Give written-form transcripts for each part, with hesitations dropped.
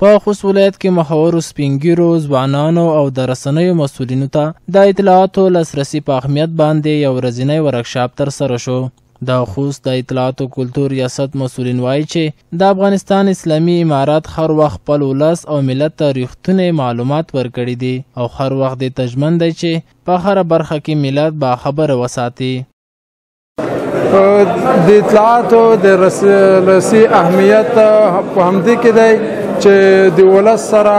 په خوست ولایت کې مخورو سپین ږیرو ځوانانو او د رسنیو مسؤلینو ته د اطلاعاتو لاسرسي په اهمیت باندې یو ورځنی ورکشاپ ترسره شو. د خوست د اطلاعاتو کلتور ریاست مسؤلین وایي چې د افغانستان اسلامي امارات هر وخت خپل ولس او ملت ته ریښتونی معلومات ورکړي دي او هر وخت دې ته ژمن دی چې په هره برخه کې ملت باخبره وساتي. د اطلاعاتو د لاسرسي اهمیت په همدې کې دی چې د ولس سره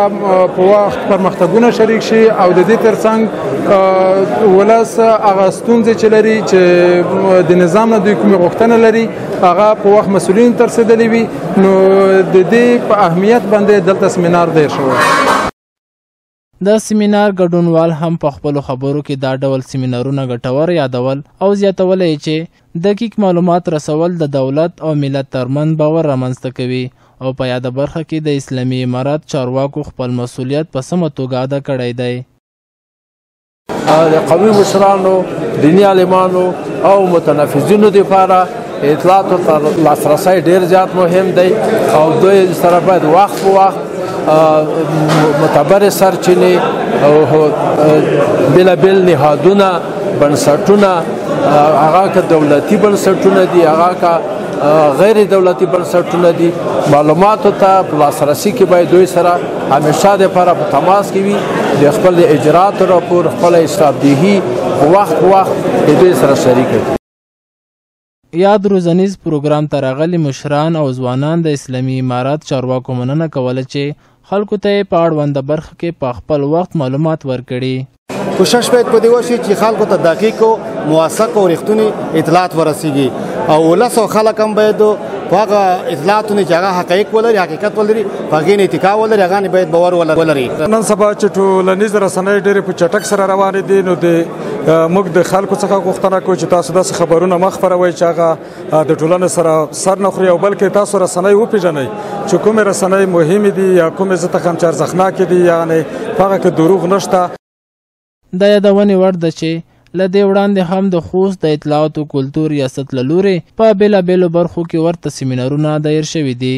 په وخت پرمختګونه شریک شي او د دې ترڅنګ ولس هغه ستونزې چې لري چې د نظام نه دوی کومې غوښتنه لري هغه په وخت مسؤلین ته رسېدلي وي. نو د دې په اهمیت باندې دلته سیمینار دیر شوی. د سیمینار ګډونوال هم په خپلو خبرو کې دا ډول سیمینارونه ګټور یادول او زیاتولی چې دقیق معلومات رسول د دولت او ملت ترمنځ باور رامنځته کوي او په یاده برخه کې د اسلامي امارات چارواکو خپل مسؤلیت په سمه توګه ادا کړی دی. د قومي مشرانو، دیني عالمانو او متنفذینو دپاره اطلاعاتو ته لاسرسی ډېر زیات مهم دی او دوی سره باید وخت په وخت معتبرې سرچینې او بېلابېل نهادونه، بنسټونه، هغه که دولتي بنسټونه دي، هغه که غیر دولتي بنسټونه دي، معلوماتو ته په لاسرسي کې باید دوی سره همیشه دپاره په تماس کې وي. د خپل اجراتو راپور، خپل حسابدهي په وخت په وخت د دوی سره شریک کړي. یاد روزنیز پروګرام ته راغلي مشران او ځوانان د اسلامي امارات چارواکو مننه کوله چې خلکو ته یې په اړونده برخه کې په خپل وخت معلومات ورکړي. کوشش باید په دې وشي چې خلکو ته دقیق او موثق او رښتونی اطلاعات ورسیږي او ولس او خلک هم باید په هغه اطلاعاتو نه چې هغه حقایق ولري، حقیقت ولري، په هغې نه اتکا ولري، هغه نه باید باور ولري. نن سبا چې ټولنیز رسنۍ ډېرې په چټک سره روانې دي، نو موږ د خلکو څخه غوښتنه کوو چې تاسو داسې خبرونه مه خپروئ چې هغه د ټولنې سره سر نه خوري او بلکې تاسو رسنۍ وپېژنئ چې کومې رسنۍ مهمې دي یا کومې زه ته ښیم چې ارزښتناکې دي، یعنې په هغه کې دروغ نشته. د یادونې وړ ده چې له دې وړاندې هم د خوست د اطلاعاتو کلتور ریاست له لورې په بېلابېلو برخو کې ورته سیمینارونه دایر شوي دي.